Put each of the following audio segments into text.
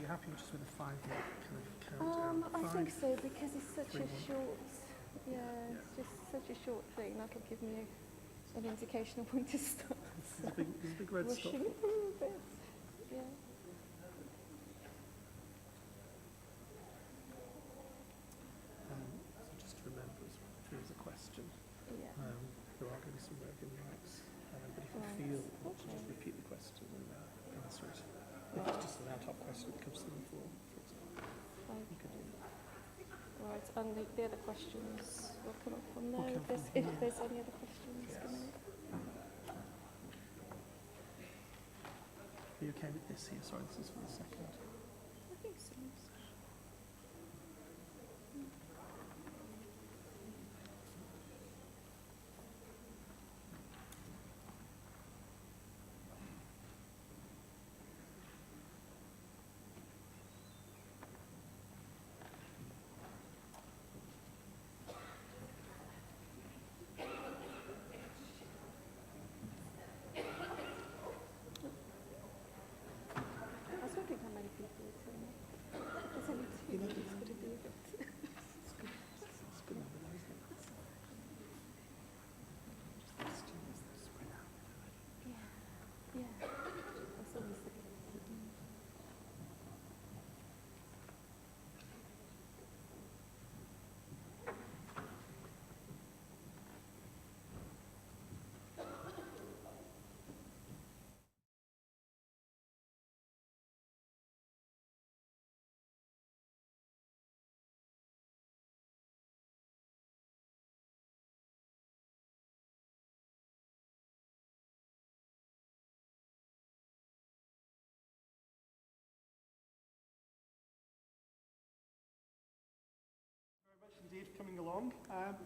happy just with a 5-minute kind of countdown? I think so, because it's such a 3, 1. short, it's just such a short thing. That'll give me an indication of when to start. There's a big red stop. Rushing a little bit. Yeah. So just to remember, if there is a question, Yeah. there are going to be some roving mics, but if you feel you want to just repeat the question and answer it, if it's just an ad hoc question that comes through the floor, for example, you can do that. Right, and the other questions will come up from there Will come if from here. there's any other questions. Yes. coming up. Are you okay with this here? Sorry, this is for the second. I think so. I was wondering how many people would turn up. There's only 2, it's going to be a bit. It's good. It's a good number, though, isn't it? Just the students that spread out. Yeah. That's always the case. Very much indeed for coming along.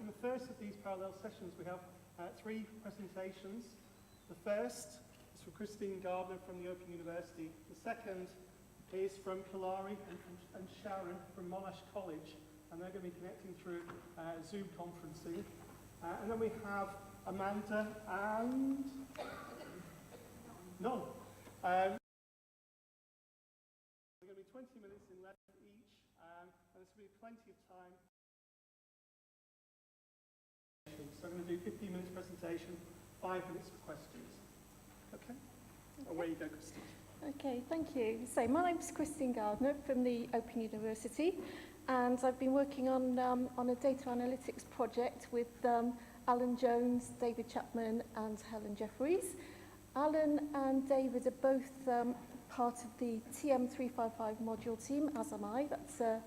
In the first of these parallel sessions we have 3 presentations. The first is from Christine Gardner from the Open University. The second is from Kalari and Sharon from Monash College, and they're going to be connecting through Zoom conferencing. And then we have Amanda and none. There are going to be 20 minutes in left each, and there's going to be plenty of time. So I'm going to do 15 minutes presentation, 5 minutes for questions. Okay? Away you go, Christine. Okay, thank you. So my name's Christine Gardner from the Open University, and I've been working on a data analytics project with Alan Jones, David Chapman and Helen Jeffries. Alan and David are both part of the TM355 module team, as am I. That's a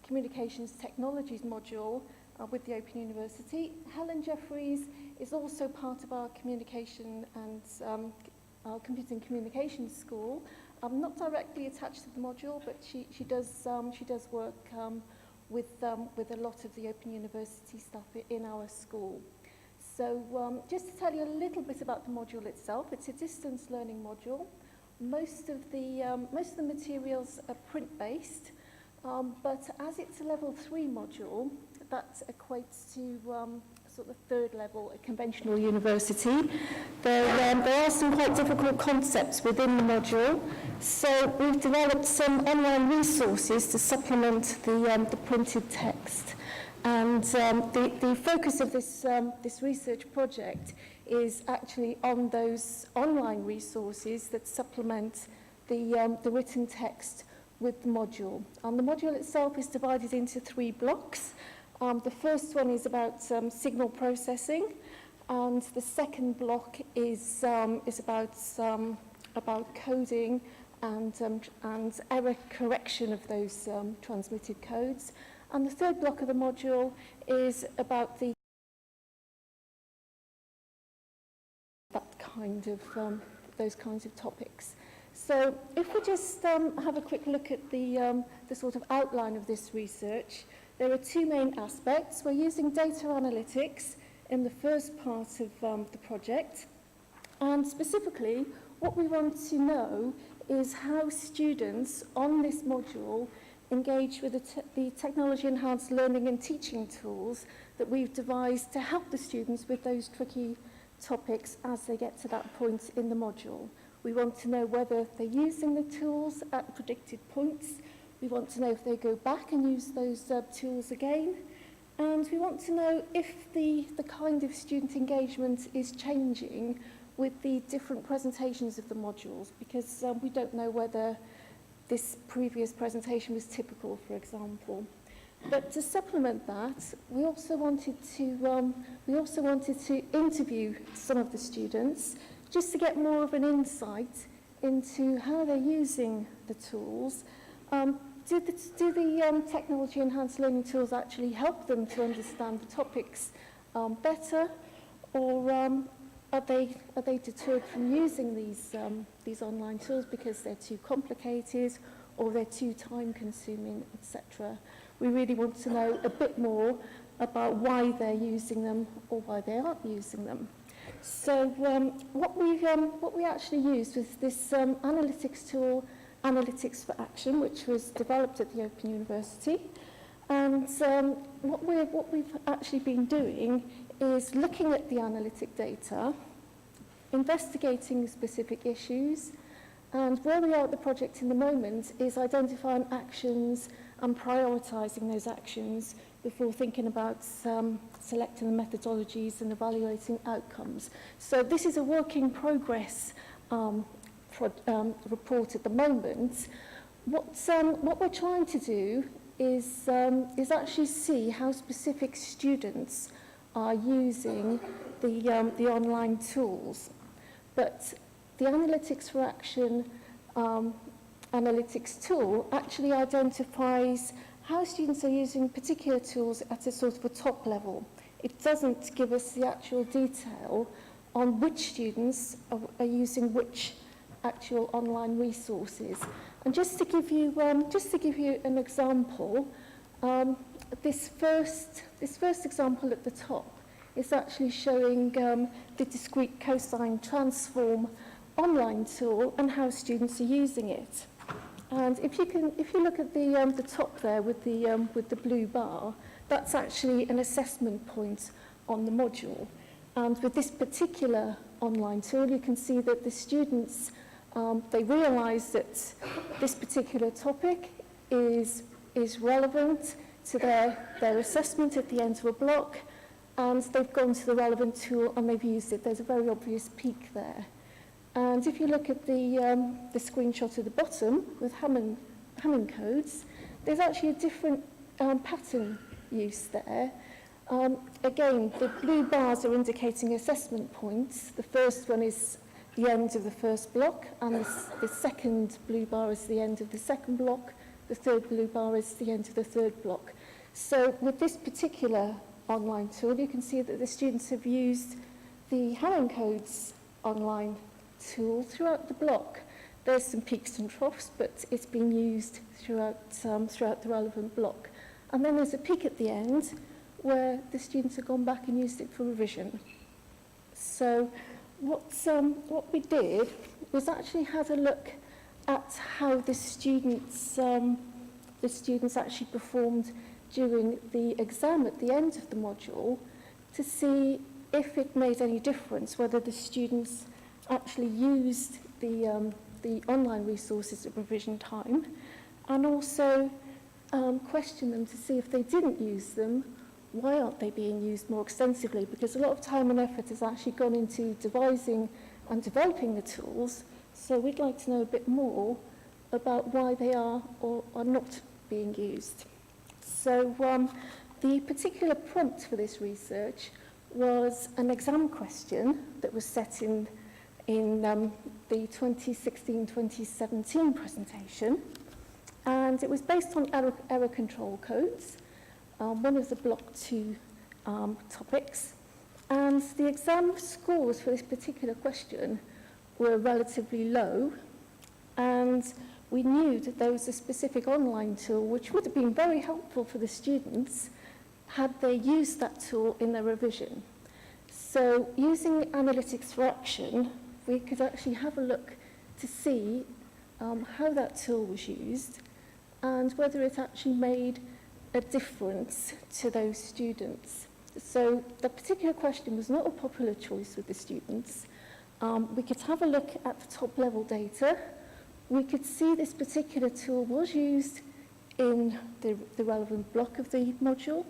Communications Technologies module with the Open University. Helen Jeffries is also part of our Communication and our Computing Communications School. Not directly attached to the module, but she does work with a lot of the Open University staff in our school. So just to tell you a little bit about the module itself, it's a distance learning module. Most of the materials are print-based, but as it's a level 3 module, that equates to sort of 3rd level at conventional university. There are some quite difficult concepts within the module, so we've developed some online resources to supplement the printed text. And the focus of this research project is actually on those online resources that supplement the written text with the module. And the module itself is divided into 3 blocks. The first one is about signal processing, and the second block is about coding and error correction of those transmitted codes. And the third block of the module is about those kinds of topics. So if we just have a quick look at the sort of outline of this research, there are 2 main aspects. We're using data analytics in the first part of the project, and specifically what we want to know is how students on this module engage with the technology-enhanced learning and teaching tools that we've devised to help the students with those tricky topics as they get to that point in the module. We want to know whether they're using the tools at predicted points. We want to know if they go back and use those tools again. And we want to know if the kind of student engagement is changing with the different presentations of the modules, because we don't know whether this previous presentation was typical, for example. But to supplement that, we also wanted to interview some of the students just to get more of an insight into how they're using the tools. Do the technology-enhanced learning tools actually help them to understand the topics better, or are they deterred from using these online tools because they're too complicated or they're too time-consuming, etc.? We really want to know a bit more about why they're using them or why they aren't using them. So what we actually used was this analytics tool, Analytics for Action, which was developed at the Open University. And what we've actually been doing is looking at the analytic data, investigating specific issues, and where we are at the project in the moment is identifying actions and prioritising those actions before thinking about selecting the methodologies and evaluating outcomes. So this is a work in progress report at the moment. What we're trying to do is actually see how specific students are using the online tools. But the Analytics for Action analytics tool actually identifies how students are using particular tools at a sort of a top level. It doesn't give us the actual detail on which students are using which actual online resources. And just to give you an example, this first example at the top is actually showing the discrete cosine transform online tool and how students are using it. And if you look at the top there with the blue bar, that's actually an assessment point on the module. And with this particular online tool, you can see that the students they realise that this particular topic is relevant to their assessment at the end of a block, and they've gone to the relevant tool and they've used it. There's a very obvious peak there. And if you look at the screenshot at the bottom with Hammond codes, there's actually a different pattern use there. Again, the blue bars are indicating assessment points. The first one is the end of the first block, and the second blue bar is the end of the second block. The third blue bar is the end of the third block. So with this particular online tool, you can see that the students have used the Hammond codes online tool throughout the block. There's some peaks and troughs, but it's been used throughout the relevant block. And then there's a peak at the end where the students have gone back and used it for revision. So what we did was actually had a look at how the students actually performed during the exam at the end of the module to see if it made any difference, whether the students actually used the online resources at revision time, and also question them to see if they didn't use them, why aren't they being used more extensively? Because a lot of time and effort has actually gone into devising and developing the tools, so we'd like to know a bit more about why they are or are not being used. So the particular prompt for this research was an exam question that was set in the 2016-2017 presentation, and it was based on error control codes, one of the block 2 topics, and the exam scores for this particular question were relatively low, and we knew that there was a specific online tool which would have been very helpful for the students had they used that tool in their revision. So using Analytics for Action, we could actually have a look to see how that tool was used and whether it actually made a difference to those students. So the particular question was not a popular choice with the students, we could have a look at the top level data. We could see this particular tool was used in the relevant block of the module.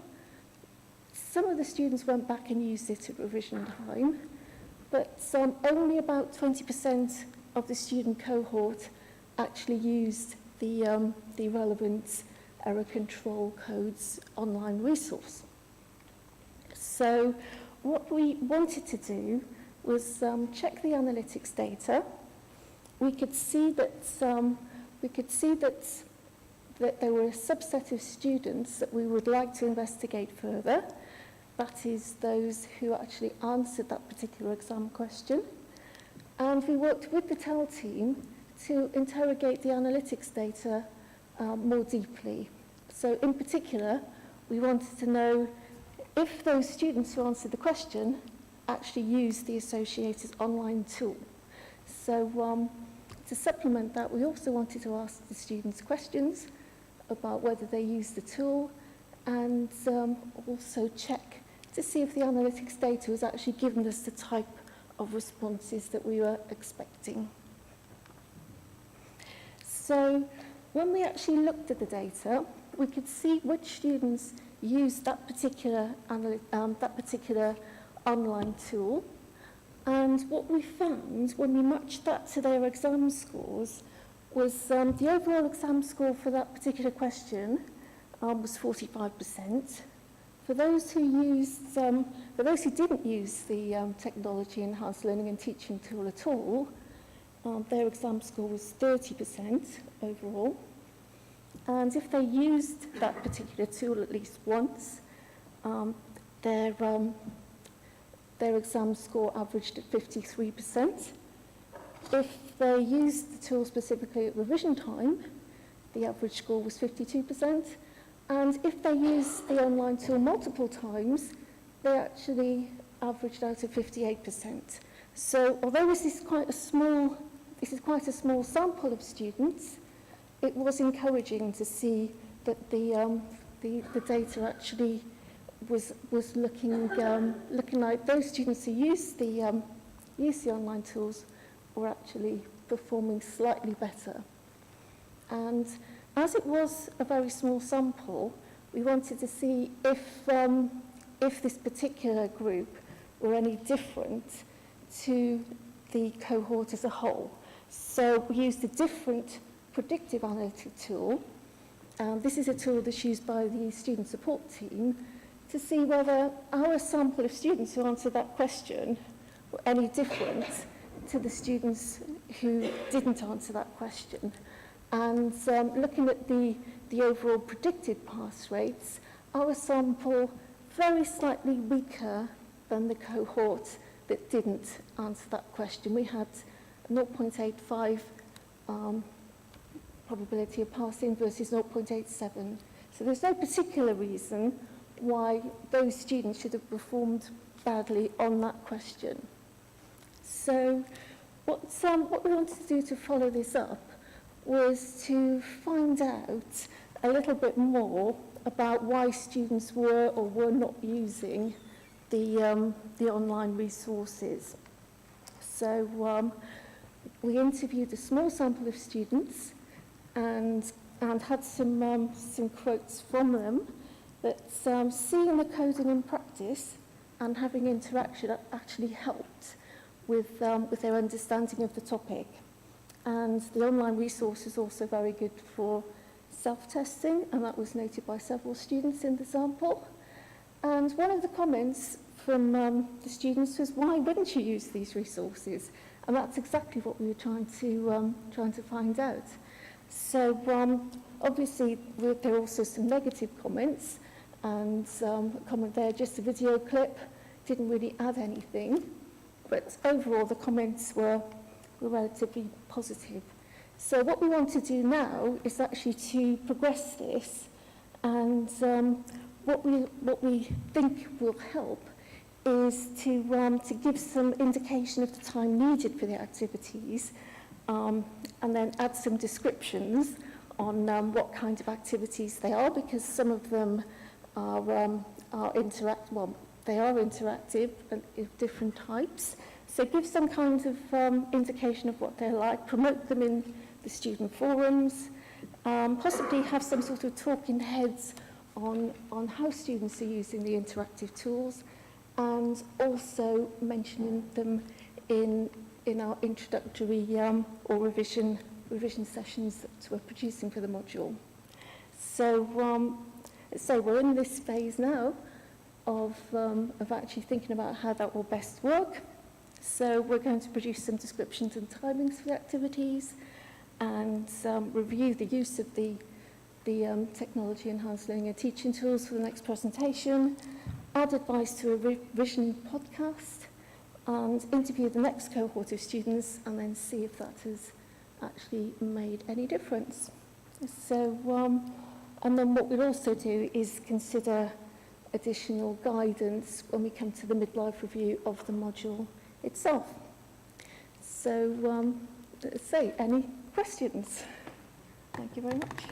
Some of the students went back and used it at revision time, but only about 20% of the student cohort actually used the relevant error control codes online resource. So what we wanted to do was check the analytics data. We could see that that there were a subset of students that we would like to investigate further. That is those who actually answered that particular exam question. And we worked with the TEL team to interrogate the analytics data more deeply. So in particular, we wanted to know if those students who answered the question actually used the associated online tool. So to supplement that, we also wanted to ask the students questions about whether they used the tool, and also check to see if the analytics data was actually giving us the type of responses that we were expecting. So when we actually looked at the data, we could see which students used that particular online tool. And what we found when we matched that to their exam scores was the overall exam score for that particular question was 45%. For those who didn't use the technology enhanced learning and teaching tool at all, their exam score was 30% overall. And if they used that particular tool at least once, their exam score averaged at 53%. If they used the tool specifically at revision time, the average score was 52%. And if they used the online tool multiple times, they actually averaged out at 58%. So although this is quite a small sample of students, it was encouraging to see that the data actually was looking like those students who used the online tools were actually performing slightly better. And as it was a very small sample, we wanted to see if this particular group were any different to the cohort as a whole. So we used a different predictive analytic tool. This is a tool that's used by the student support team to see whether our sample of students who answered that question were any different to the students who didn't answer that question. And looking at the overall predicted pass rates, our sample very slightly weaker than the cohort that didn't answer that question. We had 0.85 probability of passing versus 0.87. So there's no particular reason why those students should have performed badly on that question. So what we wanted to do to follow this up was to find out a little bit more about why students were or were not using the online resources. So we interviewed a small sample of students and had some quotes from them that seeing the coding in practice and having interaction actually helped with their understanding of the topic. And the online resource is also very good for self-testing, and that was noted by several students in the sample. And one of the comments from the students was, why wouldn't you use these resources? And that's exactly what we were trying to find out. So obviously there are also some negative comments, and a comment there, just a video clip, didn't really add anything. But overall the comments were relatively positive. So what we want to do now is actually to progress this, and what we think will help is to give some indication of the time needed for the activities, and then add some descriptions on what kind of activities they are, because some of them are interactive of different types. So give some kind of indication of what they're like, promote them in the student forums, possibly have some sort of talking heads on how students are using the interactive tools, and also mentioning them in our introductory or revision sessions that we're producing for the module. So we're in this phase now of actually thinking about how that will best work. So we're going to produce some descriptions and timings for the activities, and review the use of the technology enhanced learning and teaching tools for the next presentation, add advice to a revision podcast, and interview the next cohort of students, and then see if that has actually made any difference. So, and then what we'll also do is consider additional guidance when we come to the midlife review of the module itself. So, let's say, any questions? Thank you very much.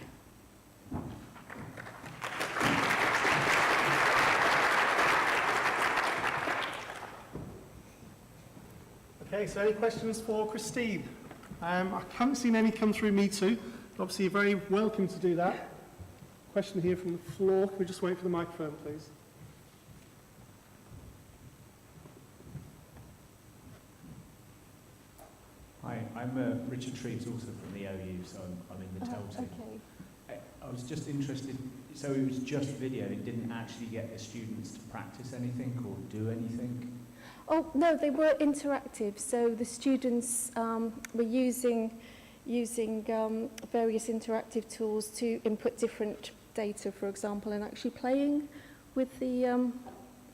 Okay, so any questions for Christine? I haven't seen any come through me too. Obviously, you're very welcome to do that. Question here from the floor. Can we just wait for the microphone, please? Hi, I'm Richard Treves, also from the OU, so I'm in the TEL team. Okay. I was just interested, so it was just video, it didn't actually get the students to practice anything or do anything? Oh, no, they were interactive. So the students were using various interactive tools to input different data, for example, and actually playing with the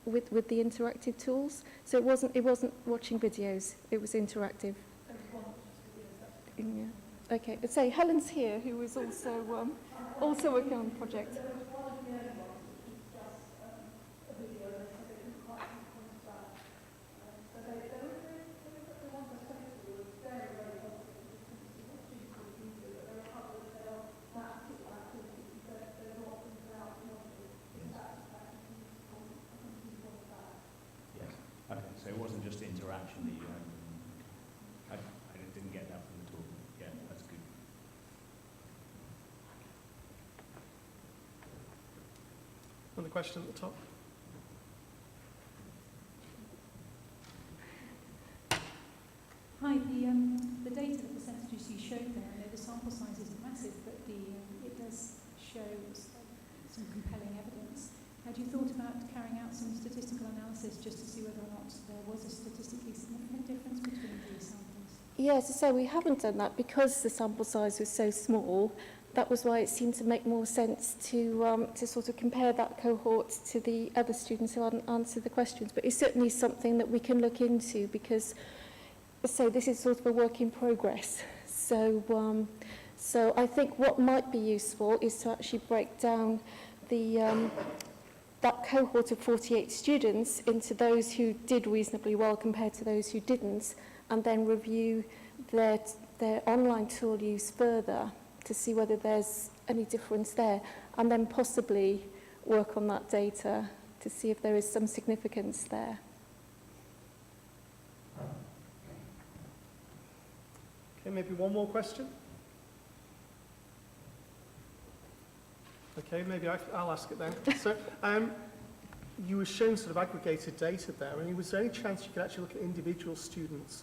with the interactive tools. So it wasn't watching videos. It was interactive. Yeah. Okay. So Helen's here, who was also working on the project. Okay, so it wasn't just interaction that you I didn't get that from the talk. Yeah, that's good. Another question at the top. Hi, the data, the percentages you showed there, I know the sample size isn't massive, but it does show some compelling evidence. Had you thought about carrying out some statistical analysis just to see whether or not there was a statistically significant difference between these samples? Yes, so we haven't done that because the sample size was so small. That was why it seemed to make more sense to sort of compare that cohort to the other students who hadn't answered the questions. But it's certainly something that we can look into because, so this is sort of a work in progress. So I think what might be useful is to actually break down the that cohort of 48 students into those who did reasonably well compared to those who didn't, and then review their online tool use further to see whether there's any difference there, and then possibly work on that data to see if there is some significance there. Okay, maybe one more question. Okay, maybe I'll ask it then. So, you were showing sort of aggregated data there. I mean, was there any chance you could actually look at individual students'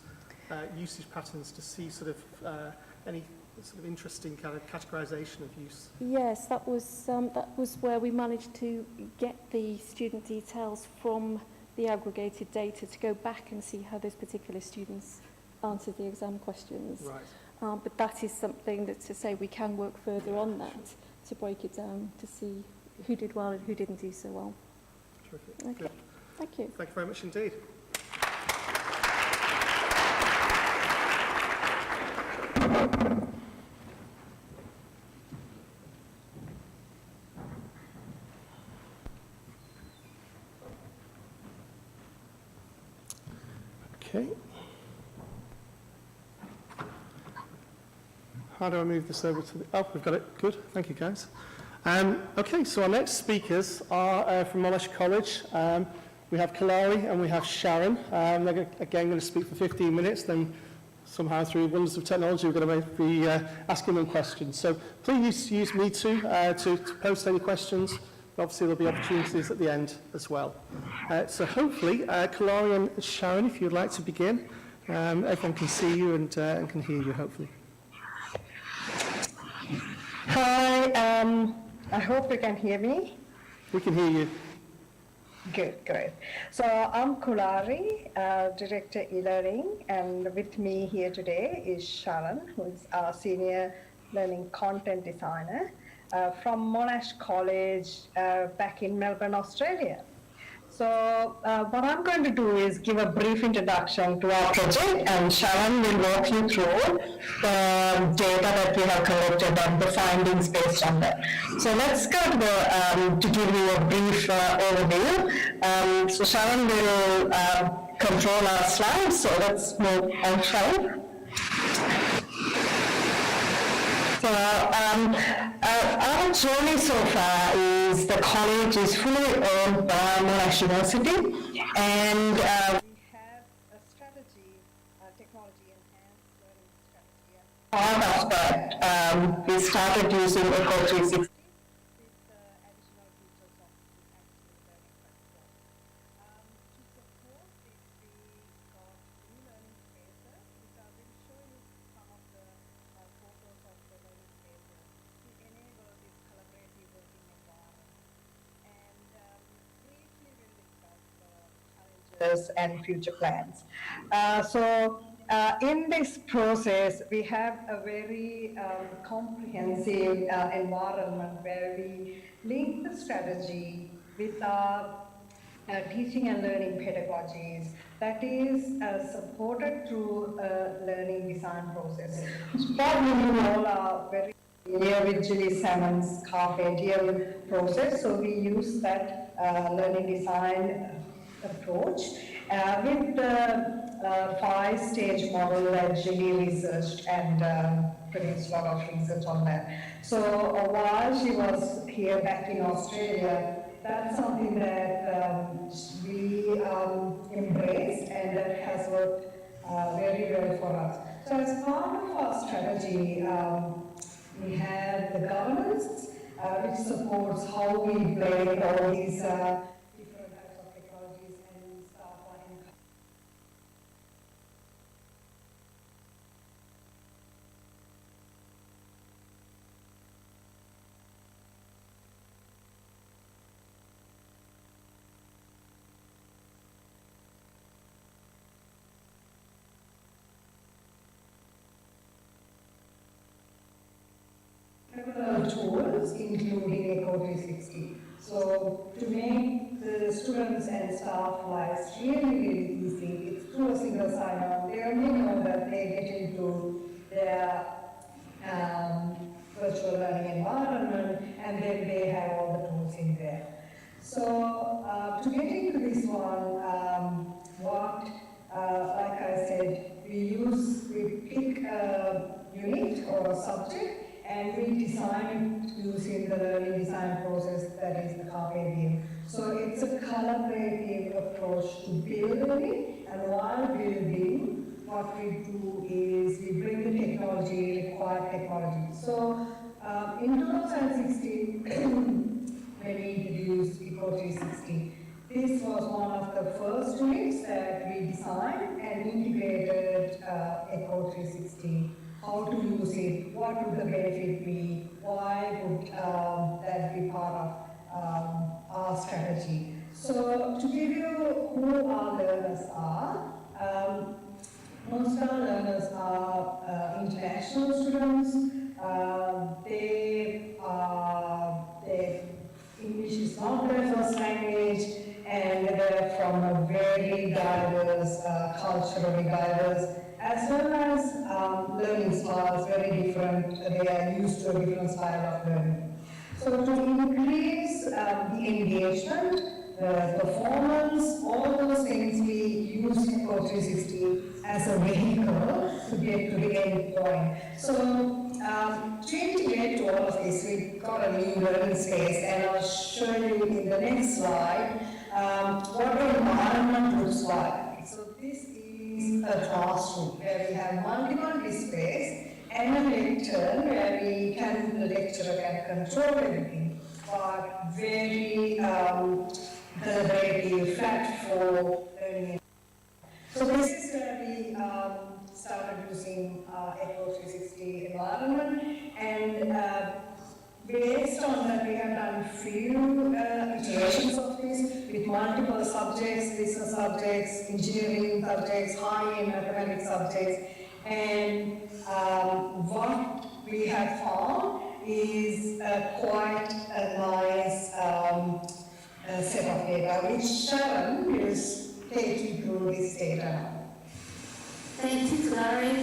usage patterns to see sort of any sort of interesting kind of categorization of use? Yes, that was where we managed to get the student details from the aggregated data to go back and see how those particular students answered the exam questions. Right. But that is something that, to say, we can work further on that to break it down to see who did well and who didn't do so well. Terrific. Okay. Good. Thank you. Thank you very much indeed. Okay. How do I move this over to the... Oh, we've got it. Good. Thank you, guys. Okay, so our next speakers are from Monash College. We have Kalari and we have Sharon. They're again going to speak for 15 minutes, then somehow through wonders of technology we're going to be asking them questions. So please use me to post any questions. Obviously there'll be opportunities at the end as well. So hopefully, Kalari and Sharon, if you'd like to begin, everyone can see you and can hear you hopefully. Hi, I hope you can hear me. We can hear you. Good, great. So I'm Kulari, Director e-learning, and with me here today is Sharon, who is our Senior Learning Content Designer from Monash College back in Melbourne, Australia. So what I'm going to do is give a brief introduction to our project, and Sharon will walk you through the data that we have collected and the findings based on that. So let's go to give you a brief overview. So Sharon will control our slides, so let's move on, Sharon. So our journey so far is the college is fully owned by Monash University, and we have a strategy, technology enhanced learning strategy. Part of that, we started using Eco 360 with additional features of the active learning platform. To support this, we got new learning spaces, which I will show you some of the photos of the learning spaces to enable this collaborative working environment. And briefly we'll discuss the challenges and future plans. In this process, we have a very comprehensive environment where we link the strategy with our teaching and learning pedagogies that is supported through a learning design process. Probably you all are very familiar with Julie Salmon's Carpentier process, so we use that learning design approach with the 5-stage model that Julie researched and produced a lot of research on that. So while she was here back in Australia, that's something that we embraced and that has worked very well for us. So as part of our strategy, we have the governance, which supports how we blend all these different types of technologies and staff and several tools, including Eco 360. So to make the students and staff lives really, really easy, it's through a single sign-on. They only know that they get into their virtual learning environment, and then they have all the tools in there. So to get into this one, like I said, we pick a unit or a subject, and we design it using the learning design process that is the Carpe Diem. So it's a collaborative approach to building, and while building, what we do is we bring the technology, required technology. So in 2016, when we introduced Eco 360, this was one of the first units that we designed and integrated Eco 360. How to use it, what would the benefit be, why would that be part of our strategy. So to give you who our learners are, most of our learners are international students. English is not their first language, and they're from a very diverse, culturally diverse, as well as learning styles, very different. They are used to a different style of learning. So to increase the engagement, the performance, all those things, we use Eco 360 as a vehicle to get to the end point. So to integrate to all of this, we've got a new learning space, and I'll show you in the next slide what the environment looks like. So this is a classroom where we have multiple displays and a lectern where the lecturer can control everything, but very collaborative, flat for learning. So this is where we started using Echo 360 environment, and based on that we have done few iterations of this with multiple subjects, business subjects, engineering subjects, high-end mathematics subjects, and what we have found is quite a nice set of data, which Sharon will take you through this data now. Thank you, Clary.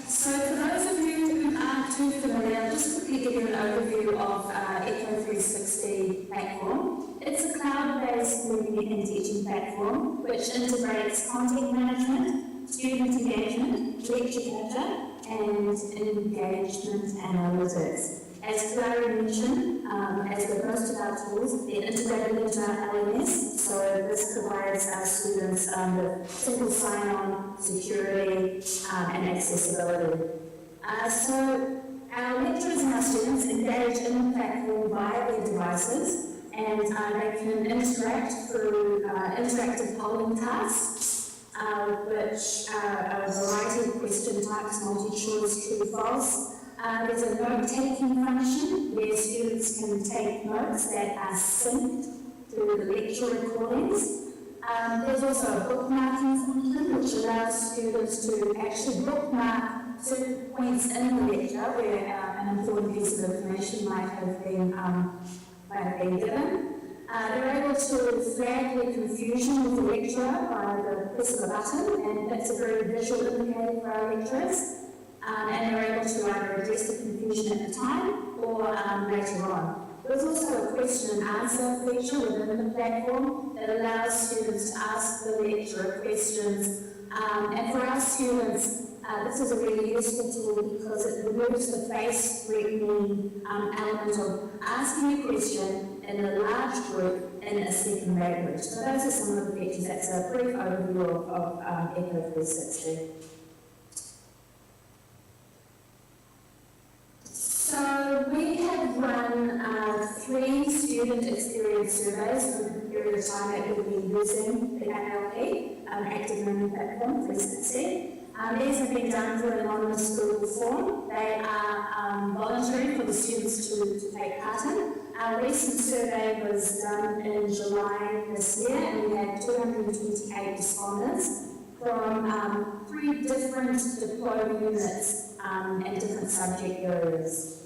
So for those of you who aren't too familiar, I'll just quickly give you an overview of Echo 360 platform. It's a cloud-based learning and teaching platform which integrates content management, student engagement, lecture capture, and engagement analytics. As Clary mentioned, as with most of our tools, they're integrated into our LMS, so this provides our students with simple sign-on, security, and accessibility. So our lecturers and our students engage in the platform via their devices, and they can interact through interactive polling tasks, which are a variety of question types, multi-choice, true, false. There's a note-taking function where students can take notes that are synced to the lecture recordings. There's also a bookmarking function which allows students to actually bookmark certain points in the lecture where an important piece of information might have been given. They're able to flag their confusion with the lecturer by the press of a button, and that's a very visual indicator for our lecturers. And they're able to either address the confusion at the time or later on. There's also a question and answer feature within the platform that allows students to ask the lecturer questions. And for our students, this is a really useful tool because it removes the face threatening element of asking a question in a large group in a second language. So those are some of the features. That's a brief overview of Echo 360. So we have run 3 student experience surveys for the period of time that we've been using the NLP, Active Learning Platform 360. These have been done through an anonymous Google form. They are voluntary for the students to take part in. Our recent survey was done in July this year, and we had 228 respondents from 3 different diploma units and different subject areas.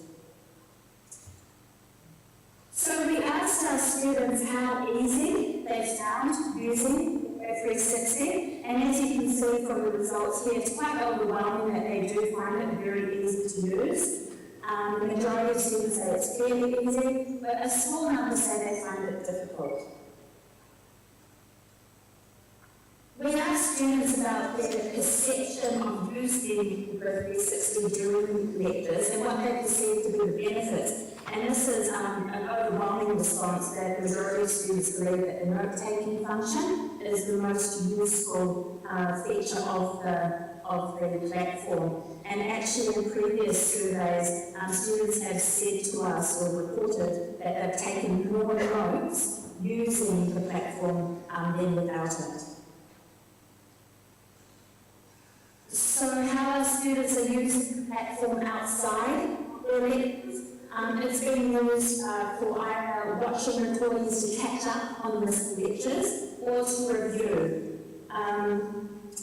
So we asked our students how easy they found using 360, and as you can see from the results here, it's quite overwhelming that they do find it very easy to use. The majority of students say it's fairly easy, but a small number say they find it difficult. We asked students about their perception of using the 360 during lectures and what they perceive to be the benefits. And this is an overwhelming response that the majority of students believe that the note-taking function is the most useful feature of the platform. And actually in previous surveys, students have said to us or reported that they've taken more notes using the platform than without it. So how our students are using the platform outside their lectures? It's being used for either watching recordings to catch up on missed lectures or to review.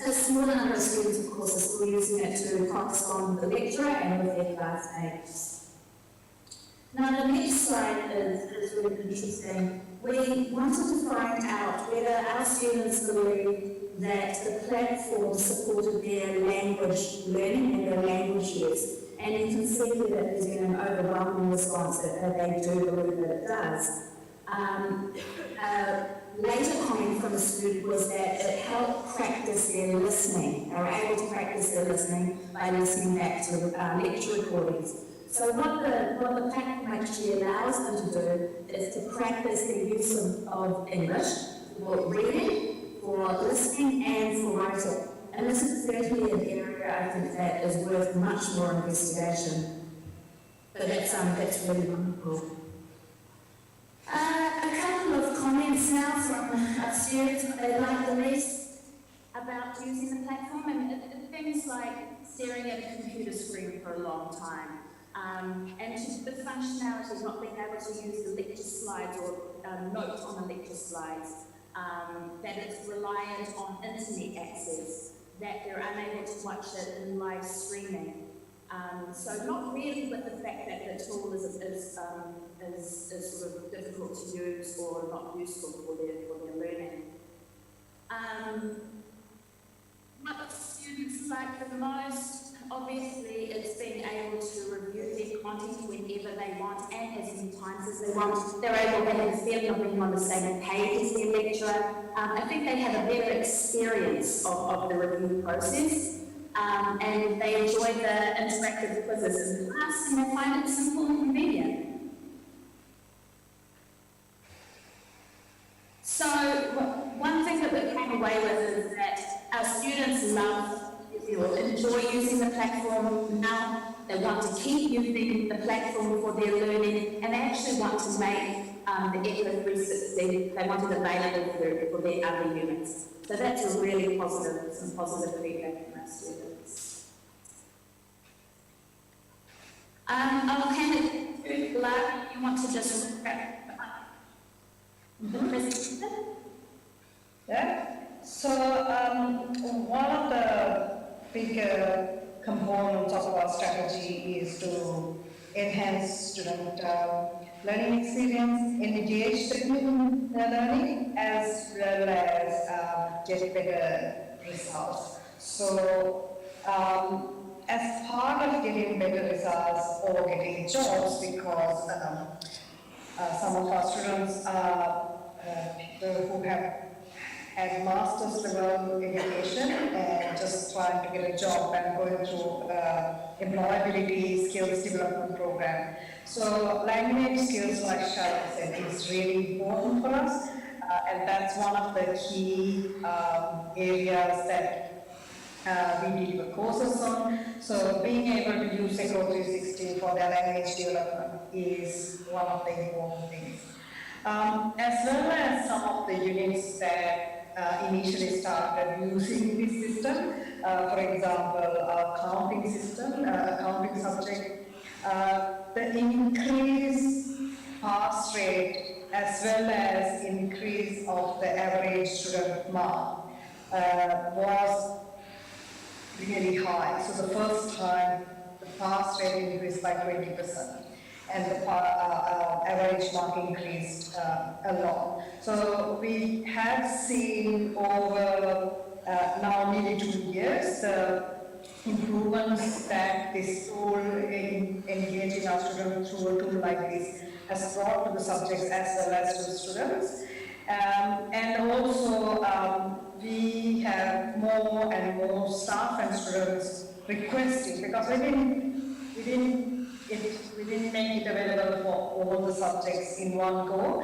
A small number of students, of course, are still using it to correspond with the lecturer and with their classmates. Now the next slide is really interesting. We wanted to find out whether our students believe that the platform supported their language learning and their language use. And you can see here that there's been an overwhelming response that they do believe that it does. Later comment from a student was that it helped practice their listening. They were able to practice their listening by listening back to lecture recordings. So what the platform actually allows them to do is to practice the use of English for reading, for listening, and for writing. And this is certainly an area I think that is worth much more investigation. But that's really wonderful. A couple of comments now from students what they like the least about using the platform, and things like staring at a computer screen for a long time, and just the functionality of not being able to use the lecture slides or notes on the lecture slides, that it's reliant on internet access, that they're unable to watch it in live streaming. So not really with the fact that the tool is sort of difficult to use or not useful for their learning. What students like the most, obviously, is being able to review their content whenever they want and as many times as they want. They're able to have a feeling of being on the same page as their lecturer. I think they have a better experience of the review process. And they enjoy the interactive quizzes in the class, and they find it simple and convenient. So one thing that we came away with is that our students enjoy using the platform now. They want to keep using the platform for their learning, and they actually want to make the Echo 360, they want it available for their other units. So that's a really positive, some positive feedback from our students. I'll hand it to Lara. You want to just wrap up the presentation? Yeah. So one of the bigger components of our strategy is to enhance student learning experience, engage them in learning, as well as get better results. So as part of getting better results or getting jobs, because some of our students are people who have had master's level education and just trying to get a job and going through employability skills development program. So language skills, like Sharon said, is really important for us, and that's one of the key areas that we deliver courses on. So being able to use Echo 360 for their language development is one of the important things. As well as some of the units that initially started using this system, for example, our counting system, accounting subject, the increased pass rate as well as increase of the average student mark was really high. So the first time the pass rate increased by 20%. And the average mark increased a lot. So we have seen over now nearly 2 years the improvements that this tool in engaging our students through a tool like this has brought to the subjects as well as to the students. And also we have more and more staff and students requesting, because we didn't make it available for all the subjects in one go.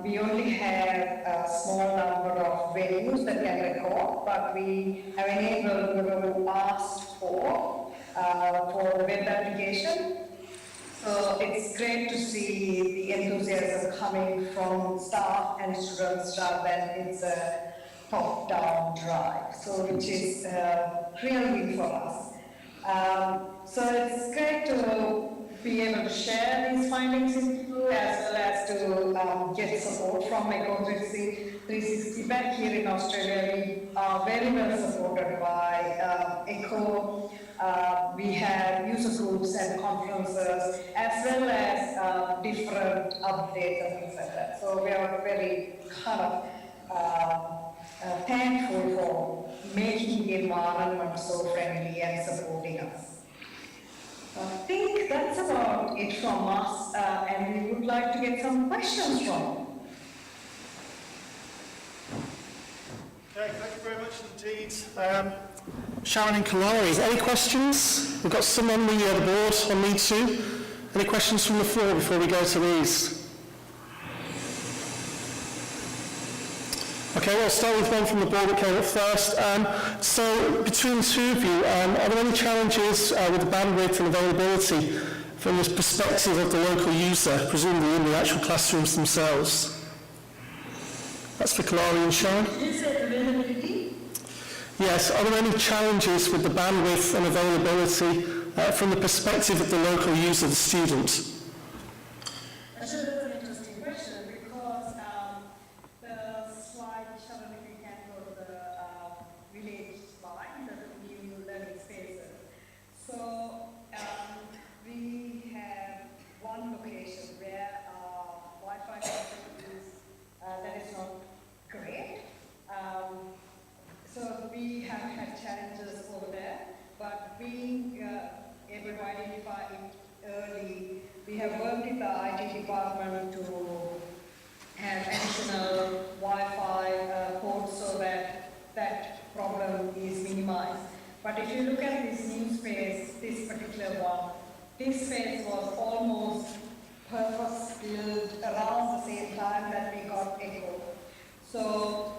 We only have a small number of venues that can record, but we have enabled whoever who asked for the web application. So it's great to see the enthusiasm coming from staff and students rather than it's a top-down drive, so which is really for us. So it's great to be able to share these findings with you, as well as to get support from Echo 360. Back here in Australia, we are very well supported by Echo. We have user groups and conferences, as well as different updates and things like that. So we are very kind of thankful for making the environment so friendly and supporting us. I think that's about it from us, and we would like to get some questions from you. Okay, thank you very much indeed. Sharon and Kalari, any questions? We've got some on the board on me too. Any questions from the floor before we go to these? Okay, well, I'll start with one from the board that came up first. So, between the two of you, are there any challenges with the bandwidth and availability from the perspective of the local user, presumably in the actual classrooms themselves? That's for Kalari and Sharon. Did you say availability? Yes, are there any challenges with the bandwidth and availability from the perspective of the local user, the student? That's an interesting question because the slide, Sharon, if you can go to the village slide, the new learning spaces. So we have one location where Wi-Fi is that is not great. So we have had challenges over there, but being able to identify it early, we have worked with the IT department to have additional Wi-Fi ports so that that problem is minimized. But if you look at this new space, this particular one, this space was almost purpose-built around the same time that we got echo. So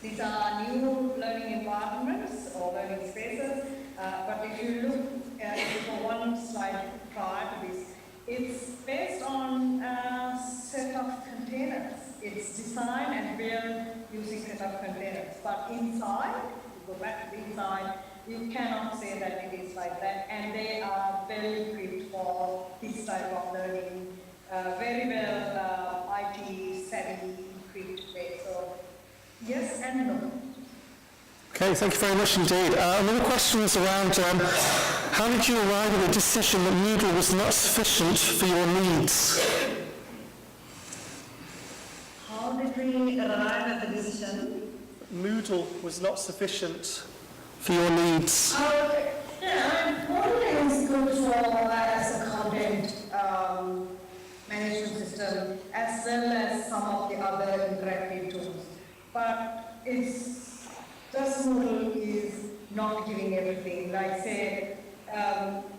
these are new learning environments or learning spaces, but if you look for one slide prior to this, it's based on a set of containers. It's designed and built using set of containers. But inside, if you go back to the inside, you cannot say that it is like that. And they are well equipped for this type of learning, very well IT savvy equipped way. So yes and no. Okay, thank you very much indeed. Another question was around how did you arrive at the decision that Moodle was not sufficient for your needs? How did we arrive at the decision? Moodle was not sufficient for your needs. Yeah, Moodle is good for as a content management system as well as some of the other interactive tools. But just Moodle is not giving everything. Like say,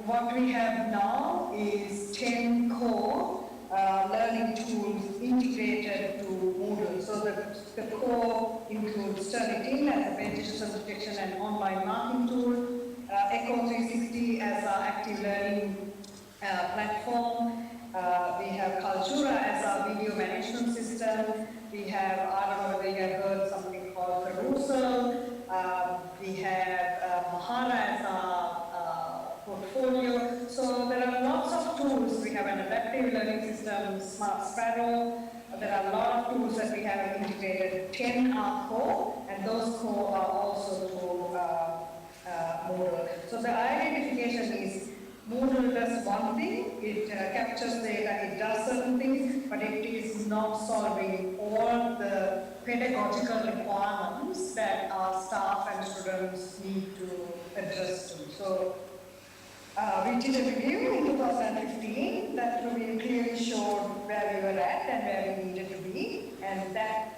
what we have now is 10 core learning tools integrated to Moodle. So the core includes Turnitin as a digital detection and online marking tool, Echo 360 as our active learning platform. We have Kaltura as our video management system. We have, I don't know whether you have heard something called Carousel. We have Mahara as our portfolio. So there are lots of tools. We have an adaptive learning system, Smart Sparrow. There are a lot of tools that we have integrated. 10 are core, and those core are also to Moodle. So the identification is Moodle does one thing, it captures data, it does certain things, but it is not solving all the pedagogical requirements that our staff and students need to address to. So we did a review in 2015 that review clearly showed where we were at and where we needed to be, and that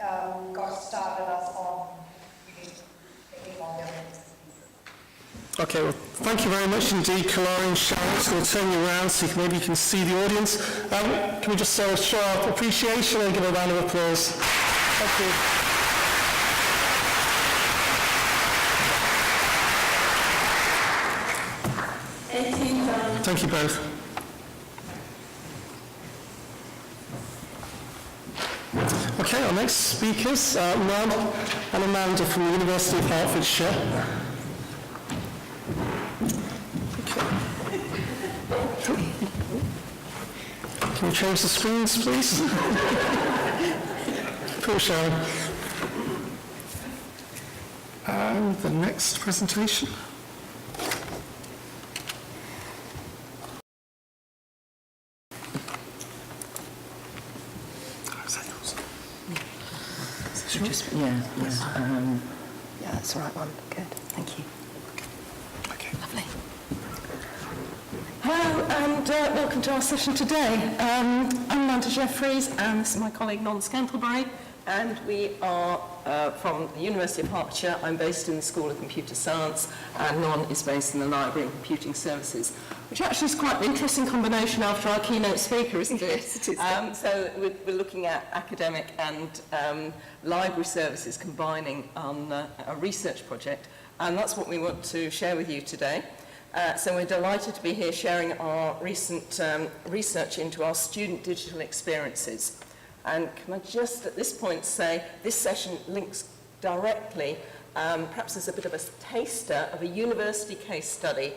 got started us on taking all the other pieces. Okay, well, thank you very much indeed, Kalari and Sharon. It's going to turn you around so maybe you can see the audience. Can we just show our appreciation and give a round of applause? Thank you. Thank you both. Okay, our next speakers, Rob and Amanda from the University of Hertfordshire. Can we change the screens, please? Cool, Sharon. And the next presentation. Just, yeah, that's the right one. Good, thank you. Okay. Lovely. Hello and welcome to our session today. I'm Amanda Jeffries and this is my colleague Non Scantlebury, and we are from the University of Hertfordshire. I'm based in the School of Computer Science, and Non is based in the Library and Computing Services, which actually is quite an interesting combination after our keynote speaker, isn't it? Yes, it is. So we're looking at academic and library services combining on a research project, and that's what we want to share with you today. So we're delighted to be here sharing our recent research into our student digital experiences. And can I just at this point say this session links directly, perhaps as a bit of a taster of a university case study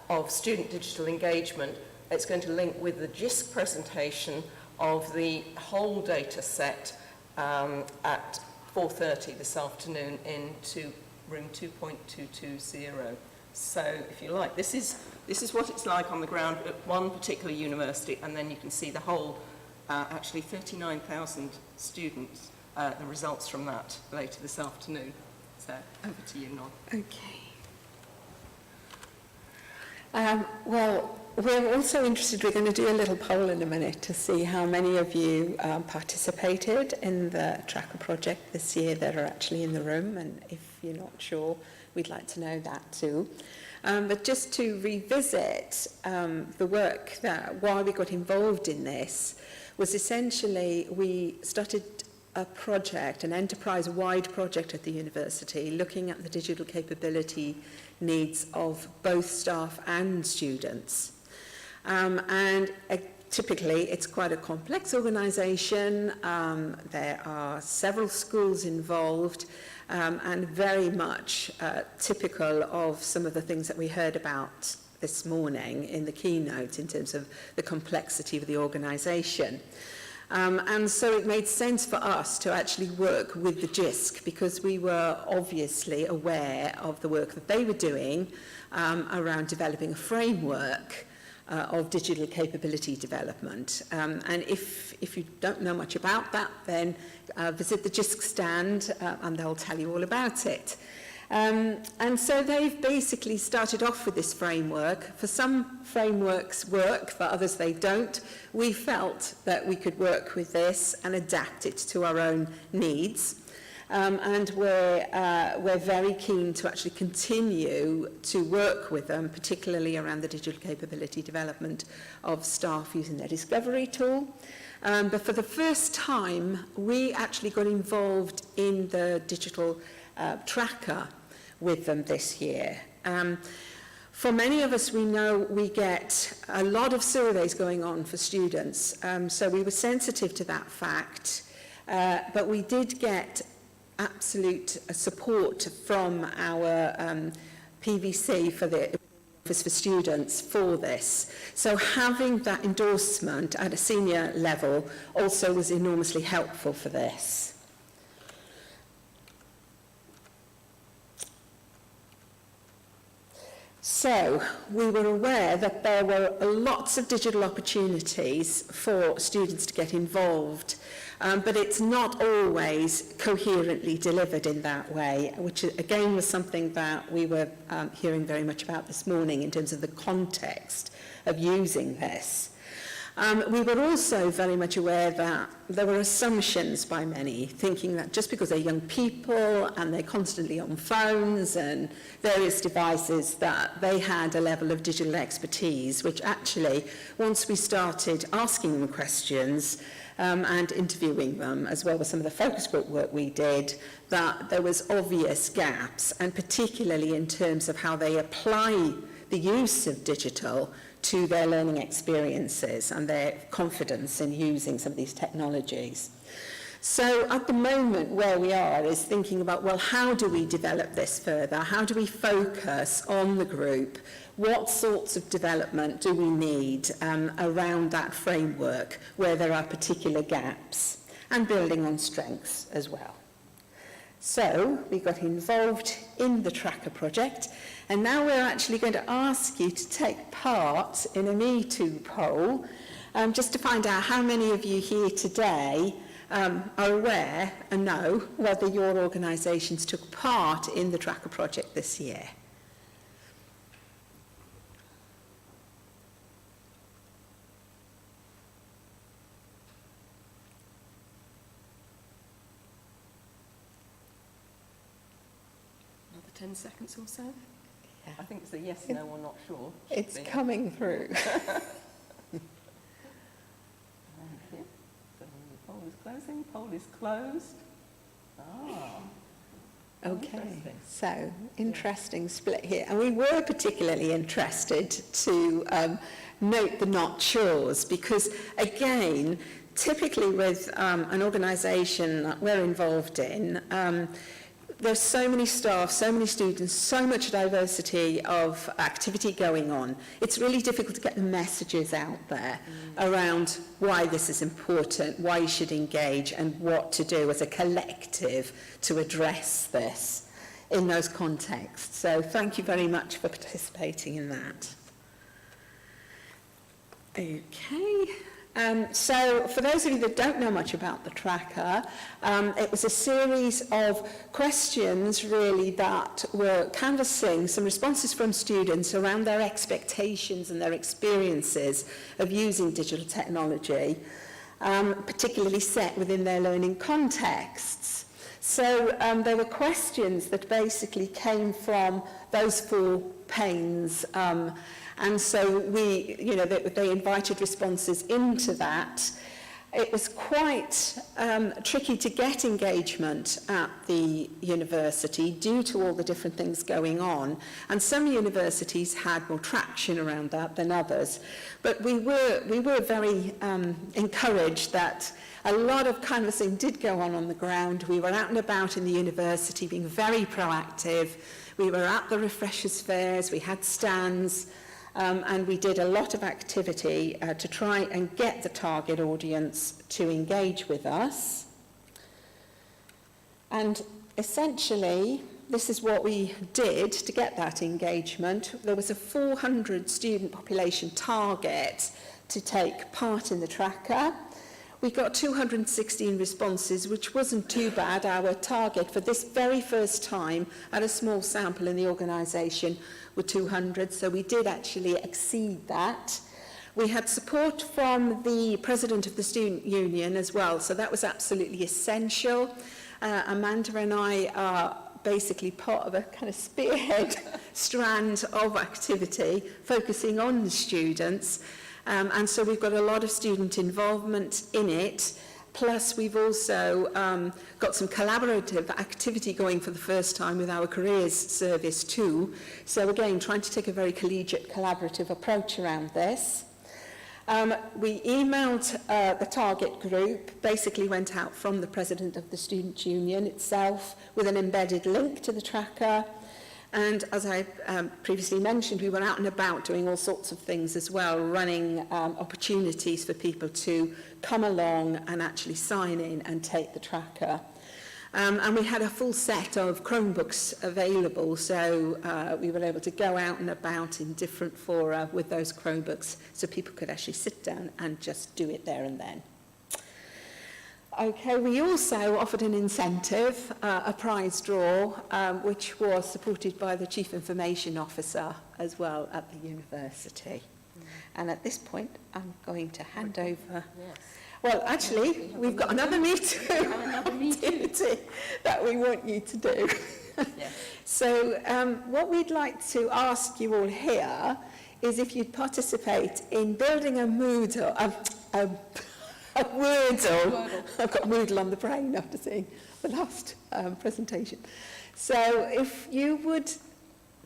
of student digital engagement. It's going to link with the GISC presentation of the whole data set at 4:30 this afternoon into room 2.220. So if you like, this is what it's like on the ground at one particular university, and then you can see the whole, actually 39,000 students, the results from that later this afternoon. So over to you, Non. Okay. Well, we're also interested, we're going to do a little poll in a minute to see how many of you participated in the Tracker project this year that are actually in the room, and if you're not sure, we'd like to know that too. But just to revisit the work that why we got involved in this was essentially we started a project, an enterprise-wide project at the university looking at the digital capability needs of both staff and students. Typically, it's quite a complex organisation. There are several schools involved, and very much typical of some of the things that we heard about this morning in the keynote in terms of the complexity of the organisation. And so it made sense for us to actually work with the GISC because we were obviously aware of the work that they were doing around developing a framework of digital capability development. And if you don't know much about that, then visit the GISC stand and they'll tell you all about it. And so they've basically started off with this framework. For some frameworks work, for others they don't. We felt that we could work with this and adapt it to our own needs. And we're very keen to actually continue to work with them, particularly around the digital capability development of staff using their discovery tool. But for the first time, we actually got involved in the digital tracker with them this year. For many of us, we know we get a lot of surveys going on for students, so we were sensitive to that fact, but we did get absolute support from our PVC for the Office for Students for this. So having that endorsement at a senior level also was enormously helpful for this. So we were aware that there were lots of digital opportunities for students to get involved, but it's not always coherently delivered in that way, which again was something that we were hearing very much about this morning in terms of the context of using this. We were also very much aware that there were assumptions by many, thinking that just because they're young people and they're constantly on phones and various devices, that they had a level of digital expertise, which actually, once we started asking them questions and interviewing them, as well as some of the focus group work we did, that there was obvious gaps, and particularly in terms of how they apply the use of digital to their learning experiences and their confidence in using some of these technologies. So at the moment where we are is thinking about, well, how do we develop this further? How do we focus on the group? What sorts of development do we need around that framework where there are particular gaps, and building on strengths as well? So we got involved in the Tracker project, and now we're actually going to ask you to take part in a Me Too poll, just to find out how many of you here today are aware and know whether your organisations took part in the Tracker project this year. 10 seconds or so. Yeah. I think it's a yes, no, or not sure. It's coming through. Thank you. So the poll is closing. Poll is closed. Ah. Okay, Interesting. so interesting split here. And we were particularly interested to note the not sures because, again, typically with an organisation that we're involved in, there's so many staff, so many students, so much diversity of activity going on. It's really difficult to get the messages out there around why this is important, why you should engage, and what to do as a collective to address this in those contexts. So thank you very much for participating in that. Okay. So for those of you that don't know much about the tracker, it was a series of questions really that were canvassing some responses from students around their expectations and their experiences of using digital technology, particularly set within their learning contexts. So there were questions that basically came from those 4 panes, and so we, you know, they invited responses into that. It was quite tricky to get engagement at the university due to all the different things going on. And some universities had more traction around that than others. But we were very encouraged that a lot of canvassing did go on the ground. We were out and about in the university being very proactive. We were at the refreshers fairs, we had stands, and we did a lot of activity to try and get the target audience to engage with us. And essentially, this is what we did to get that engagement. There was a 400 student population target to take part in the tracker. We got 216 responses, which wasn't too bad. Our target for this very first time at a small sample in the organisation were 200, so we did actually exceed that. We had support from the president of the student union as well, so that was absolutely essential. Amanda and I are basically part of a kind of spearhead strand of activity focusing on the students. And so we've got a lot of student involvement in it. Plus, we've also got some collaborative activity going for the first time with our careers service too. So again, trying to take a very collegiate, collaborative approach around this. We emailed the target group, basically went out from the president of the student union itself with an embedded link to the tracker. And as I previously mentioned, we were out and about doing all sorts of things as well, running opportunities for people to come along and actually sign in and take the tracker. And we had a full set of Chromebooks available, so we were able to go out and about in different fora with those Chromebooks so people could actually sit down and just do it there and then. Okay, we also offered an incentive, a prize draw, which was supported by the Chief Information Officer as well at the university. And at this point, I'm going to hand over. Yes. Well, actually, we've got another meeting activity that we want you to do. Yes. So what we'd like to ask you all here is if you'd participate in building a Moodle, a Wordle. I've got Moodle on the brain after seeing the last presentation. So if you would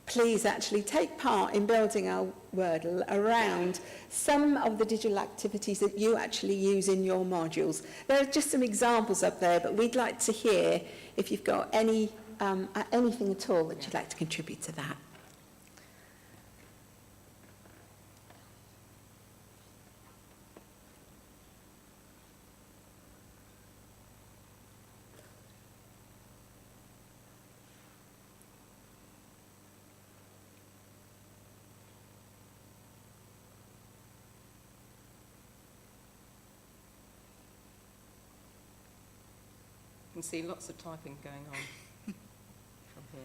please actually take part in building our Wordle around some of the digital activities that you actually use in your modules. There are just some examples up there, but we'd like to hear if you've got any anything at all that you'd like to contribute to that. You can see lots of typing going on from here.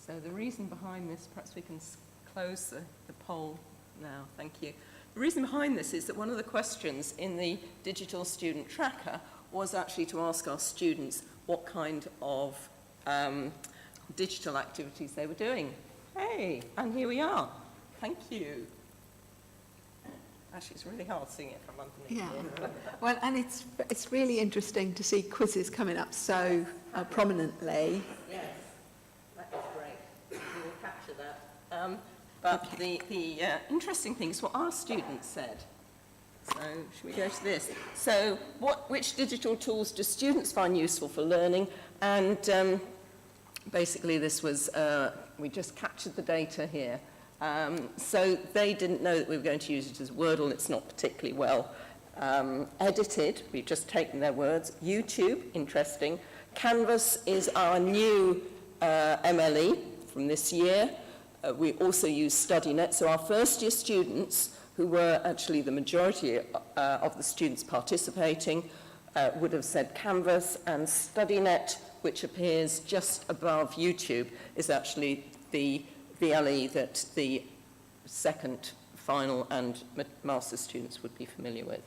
So the reason behind this, perhaps we can close the poll now, thank you. The reason behind this is that one of the questions in the digital student tracker was actually to ask our students what kind of digital activities they were doing. Hey, and here we are. Thank you. Actually, it's really hard seeing it from underneath. Yeah. Well, and it's really interesting to see quizzes coming up so prominently. Yes, that is great. We will capture that. But the interesting thing is what our students said. So, should we go to this? So, which digital tools do students find useful for learning? And basically this was, we just captured the data here. So they didn't know that we were going to use it as Wordle. It's not particularly well edited. We've just taken their words. YouTube, interesting. Canvas is our new MLE from this year. We also use StudyNet. So our first year students, who were actually the majority of the students participating, would have said Canvas, and StudyNet, which appears just above YouTube, is actually the VLE that the second, final and master's students would be familiar with.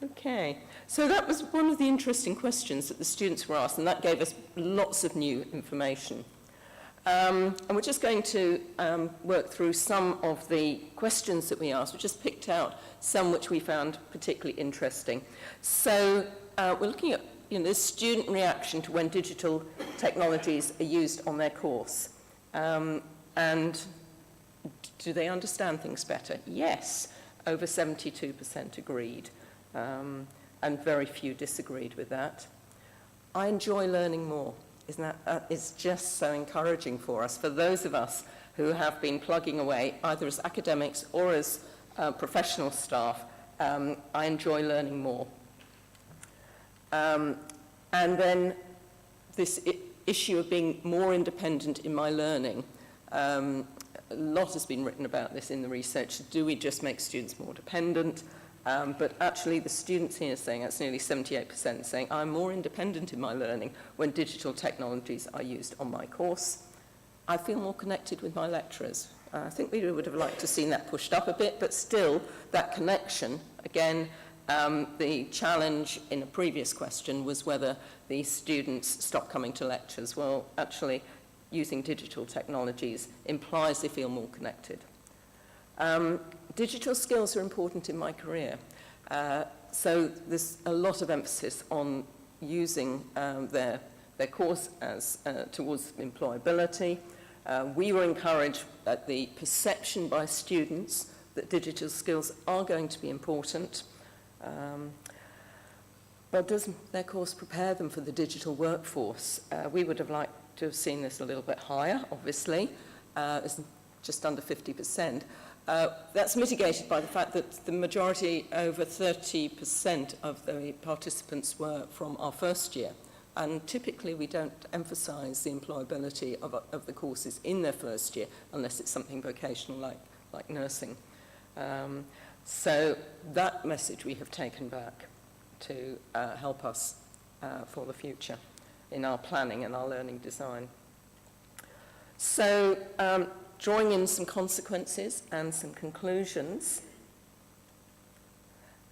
Okay, so that was one of the interesting questions that the students were asked, and that gave us lots of new information. And we're just going to work through some of the questions that we asked. We just picked out some which we found particularly interesting. So we're looking at the student reaction to when digital technologies are used on their course. And do they understand things better? Yes, over 72% agreed, and very few disagreed with that. I enjoy learning more. Isn't that it's just so encouraging for us, for those of us who have been plugging away, either as academics or as professional staff. I enjoy learning more. And then this issue of being more independent in my learning. A lot has been written about this in the research. Do we just make students more dependent? But actually the students here are saying, that's nearly 78%, saying I'm more independent in my learning when digital technologies are used on my course. I feel more connected with my lecturers. I think we would have liked to have seen that pushed up a bit, but still that connection, again, the challenge in a previous question was whether the students stop coming to lectures. Well, actually, using digital technologies implies they feel more connected. Digital skills are important in my career. So there's a lot of emphasis on using their course as towards employability. We were encouraged at the perception by students that digital skills are going to be important. But does their course prepare them for the digital workforce? We would have liked to have seen this a little bit higher, obviously. It's just under 50%. That's mitigated by the fact that the majority, over 30% of the participants were from our first year. And typically we don't emphasise the employability of the courses in their first year unless it's something vocational like nursing. So that message we have taken back to help us for the future in our planning and our learning design. So drawing in some consequences and some conclusions,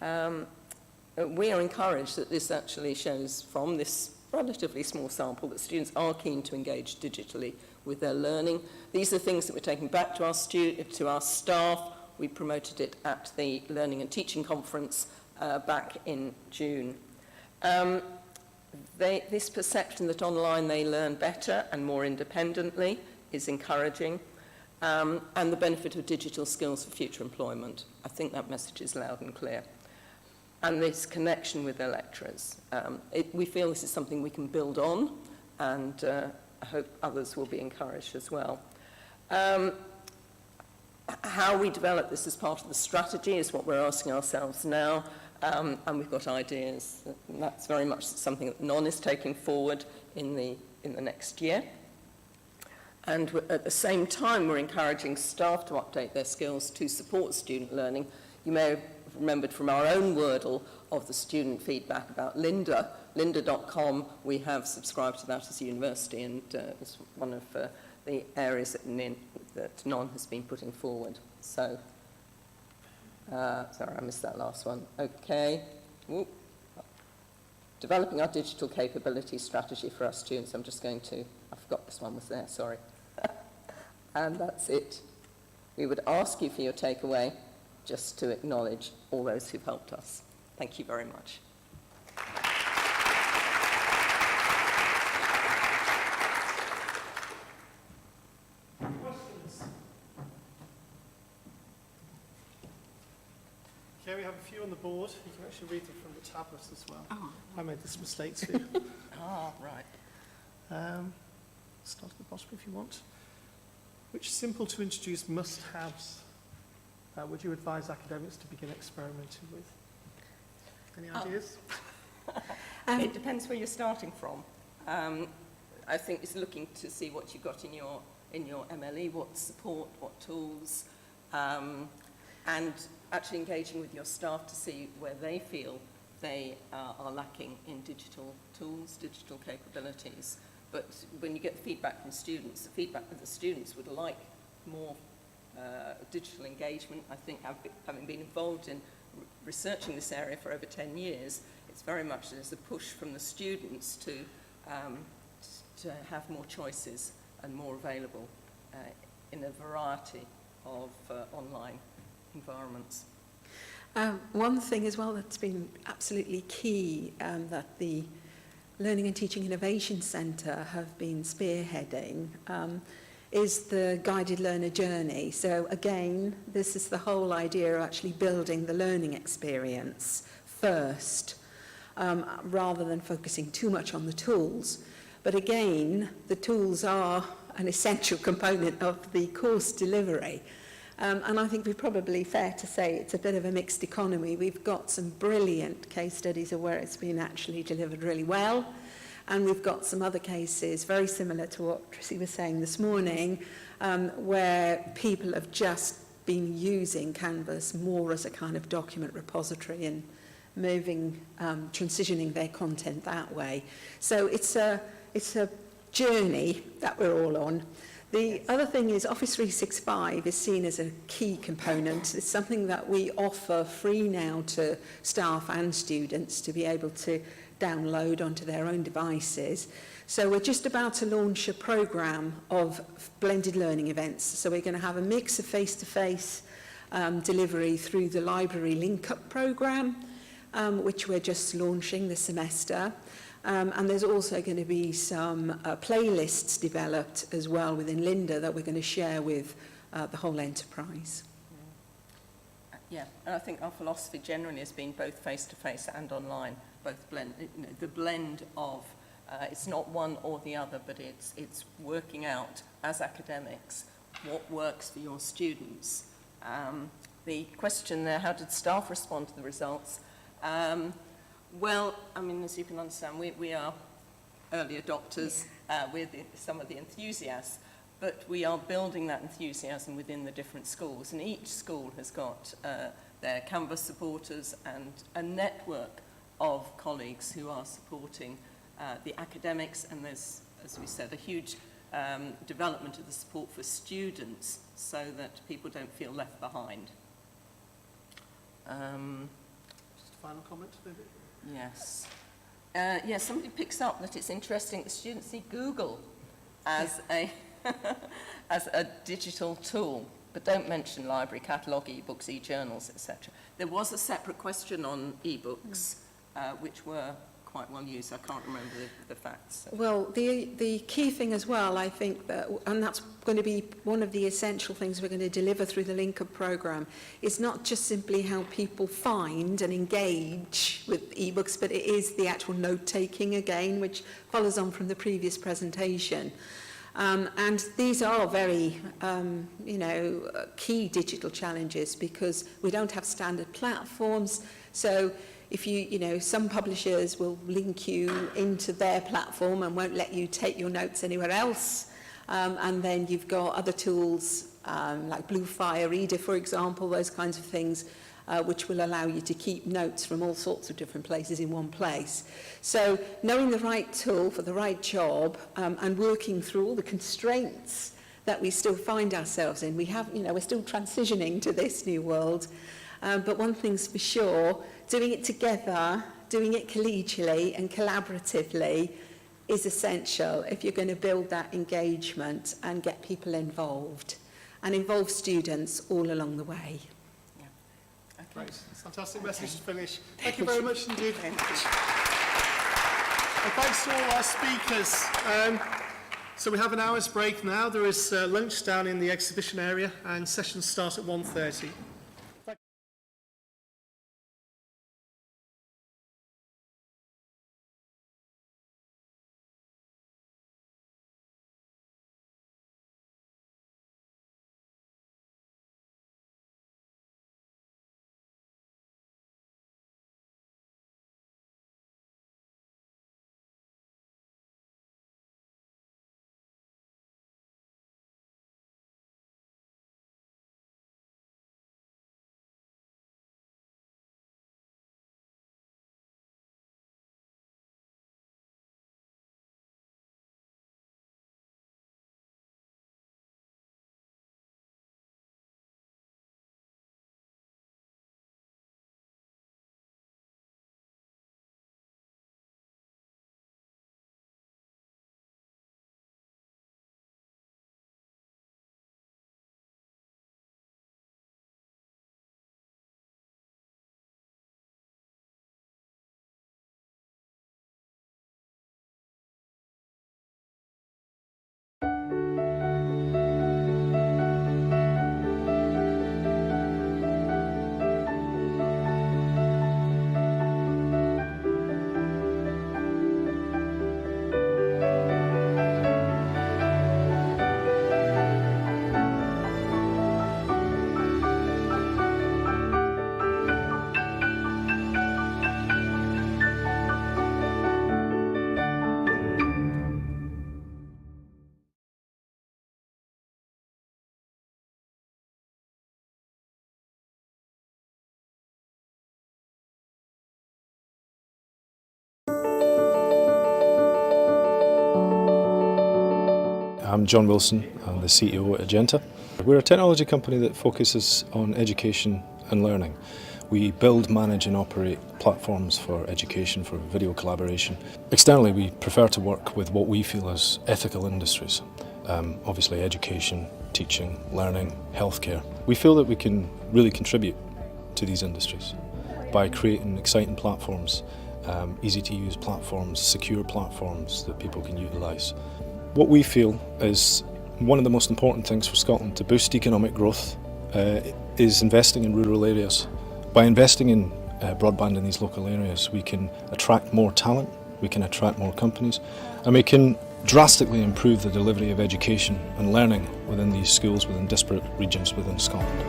we are encouraged that this actually shows from this relatively small sample that students are keen to engage digitally with their learning. These are things that we're taking back to our staff. We promoted it at the Learning and Teaching Conference back in June. This perception that online they learn better and more independently is encouraging, and the benefit of digital skills for future employment. I think that message is loud and clear. And this connection with their lecturers. We feel this is something we can build on, and I hope others will be encouraged as well. How we develop this as part of the strategy is what we're asking ourselves now, and we've got ideas. And that's very much something that NON is taking forward in the next year. And at the same time, we're encouraging staff to update their skills to support student learning. You may have remembered from our own Wordle of the student feedback about Lynda, lynda.com. We have subscribed to that as a university, and it's one of the areas that NON has been putting forward. So, sorry, I missed that last one. Okay. developing our digital capability strategy for our students. I forgot this one was there, sorry. And that's it. We would ask you for your takeaway, just to acknowledge all those who've helped us. Thank you very much. Questions? Okay, we have a few on the board. You can actually read them from the tablet as well. Oh. I made this mistake too. Right. Start at the bottom if you want. Which simple to introduce must-haves would you advise academics to begin experimenting with? Any ideas? It depends where you're starting from. I think it's looking to see what you've got in your MLE, what support, what tools, and actually engaging with your staff to see where they feel they are lacking in digital tools, digital capabilities. But when you get feedback from students, the feedback that the students would like more digital engagement. I think having been involved in researching this area for over 10 years, it's very much there's a push from the students to have more choices and more available in a variety of online environments. One thing as well that's been absolutely key that the Learning and Teaching Innovation Centre have been spearheading is the guided learner journey. So again, this is the whole idea of actually building the learning experience first, rather than focusing too much on the tools. But again, the tools are an essential component of the course delivery. And I think we're probably fair to say it's a bit of a mixed economy. We've got some brilliant case studies of where it's been actually delivered really well. And we've got some other cases very similar to what Tracy was saying this morning, where people have just been using Canvas more as a kind of document repository and transitioning their content that way. So it's a journey that we're all on. The other thing is Office 365 is seen as a key component. It's something that we offer free now to staff and students to be able to download onto their own devices. So we're just about to launch a programme of blended learning events. So we're going to have a mix of face-to-face delivery through the library link-up programme, which we're just launching this semester. And there's also going to be some playlists developed as well within Linda that we're going to share with the whole enterprise. Yeah, and I think our philosophy generally has been both face-to-face and online, both blend, the blend of, it's not one or the other, but it's working out as academics what works for your students. The question there, how did staff respond to the results? Well, I mean, as you can understand, we are early adopters, we're some of the enthusiasts, but we are building that enthusiasm within the different schools, and each school has got their Canvas supporters and a network of colleagues who are supporting the academics, and there's, as we said, a huge development of the support for students so that people don't feel left behind. Just a final comment, maybe? Yes. Yes, somebody picks up that it's interesting that students see Google as as a digital tool, but don't mention library, catalogue, e-books, e-journals, etc. There was a separate question on e-books, which were quite well used. I can't remember the facts. So. Well, the key thing as well, I think, and that's going to be one of the essential things we're going to deliver through the Link-Up programme, is not just simply how people find and engage with ebooks, but it is the actual note-taking again, which follows on from the previous presentation. And these are very, key digital challenges because we don't have standard platforms. So if some publishers will link you into their platform and won't let you take your notes anywhere else. And then you've got other tools like Bluefire Reader, for example, those kinds of things, which will allow you to keep notes from all sorts of different places in one place. So knowing the right tool for the right job and working through all the constraints that we still find ourselves in. We're still transitioning to this new world. But one thing's for sure, doing it together doing it collegially and collaboratively is essential if you're going to build that engagement and get people involved and involve students all along the way. Great. Fantastic message to finish. Thank you very much indeed. And thanks to all our speakers. So we have an hour's break now. There is lunch down in the exhibition area and sessions start at 1:30. I'm John Wilson, I'm the CEO at Agenta. We're a technology company that focuses on education and learning. We build, manage and operate platforms for education, for video collaboration. Externally, we prefer to work with what we feel as ethical industries. Obviously education, teaching, learning, healthcare. We feel that we can really contribute to these industries by creating exciting platforms, easy to use platforms, secure platforms that people can utilise. What we feel is one of the most important things for Scotland to boost economic growth is investing in rural areas. By investing in broadband in these local areas, we can attract more talent, we can attract more companies, and we can drastically improve the delivery of education and learning within these schools within disparate regions within Scotland.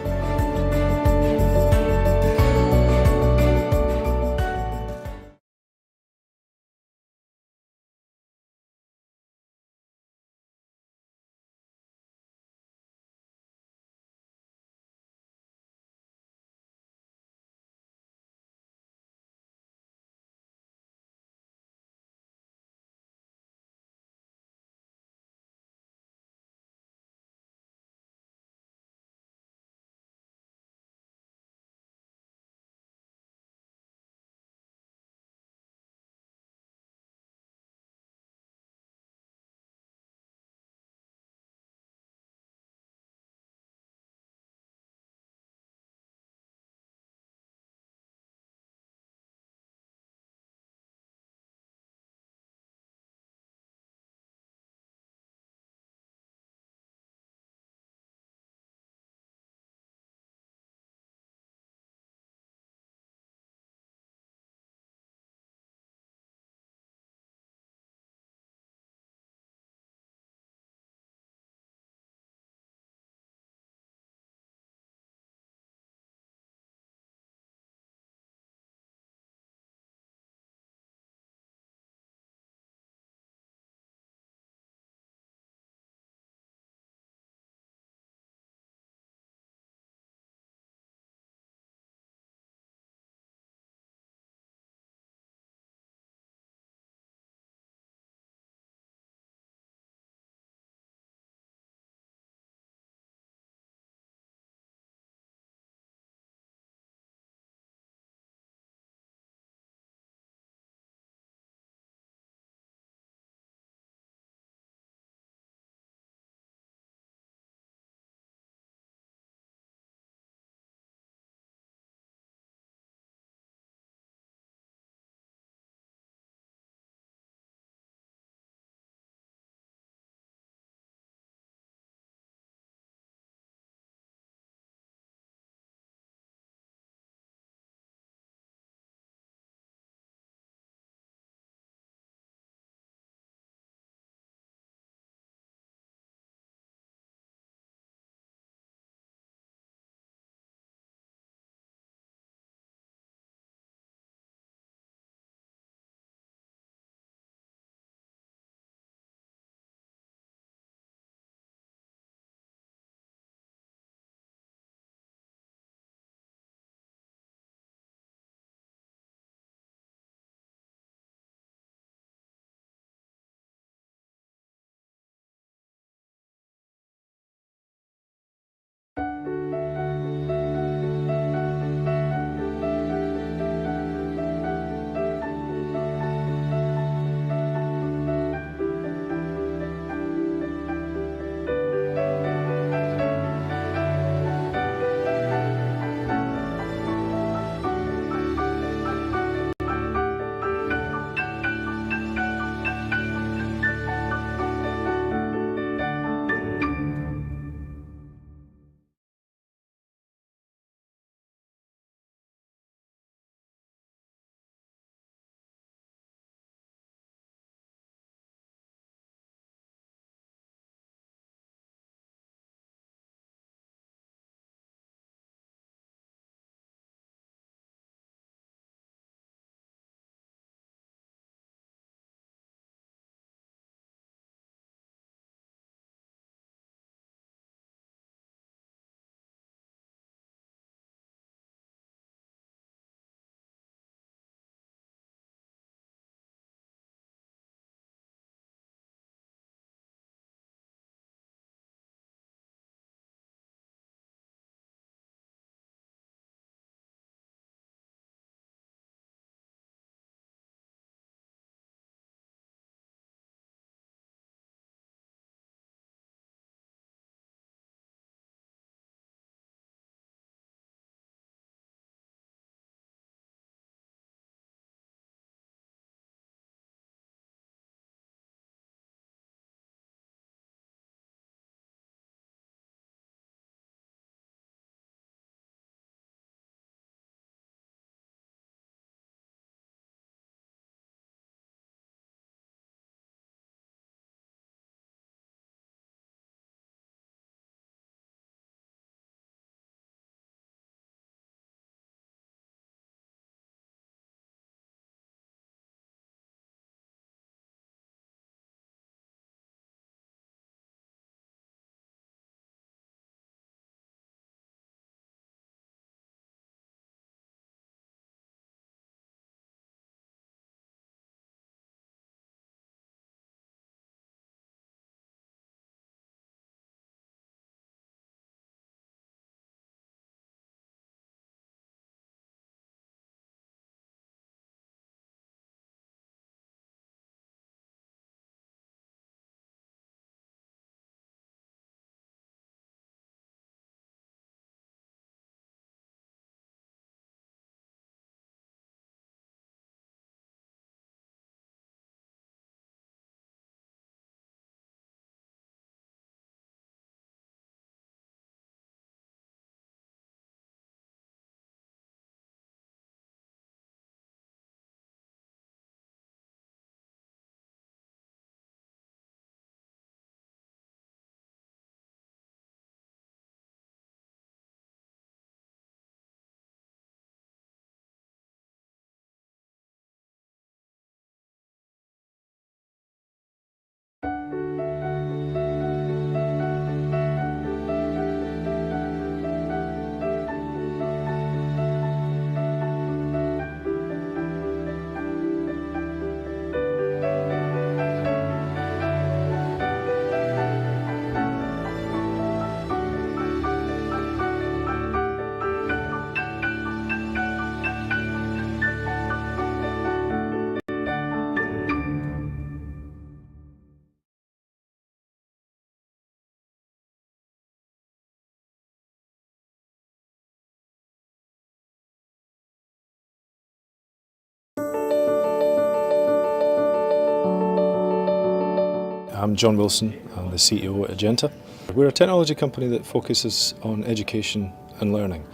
I'm John Wilson, I'm the CEO at Agenta. We're a technology company that focuses on education and learning.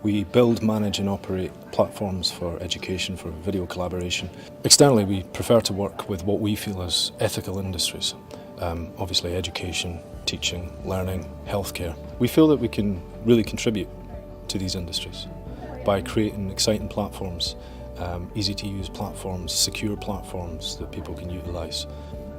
We build, manage and operate platforms for education, for video collaboration. Externally, we prefer to work with what we feel as ethical industries. Obviously education, teaching, learning, healthcare. We feel that we can really contribute to these industries by creating exciting platforms, easy to use platforms, secure platforms that people can utilise.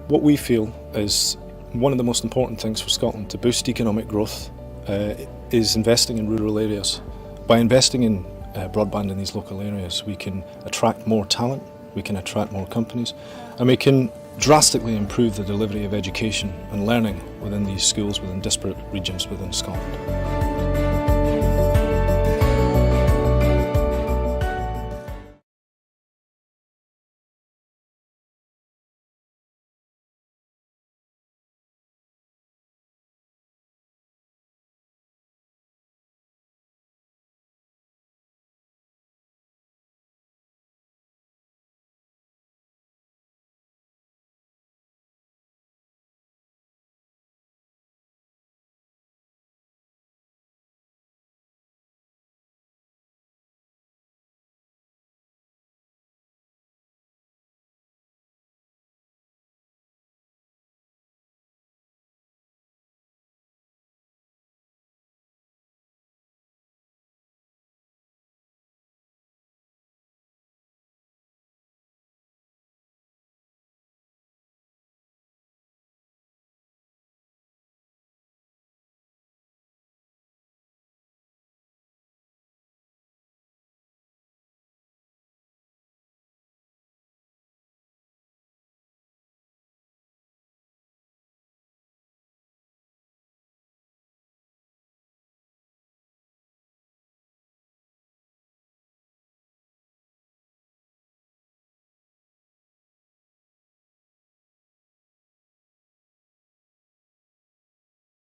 What we feel is one of the most important things for Scotland to boost economic growth is investing in rural areas. By investing in broadband in these local areas, we can attract more talent, we can attract more companies, and we can drastically improve the delivery of education and learning within these schools within disparate regions within Scotland.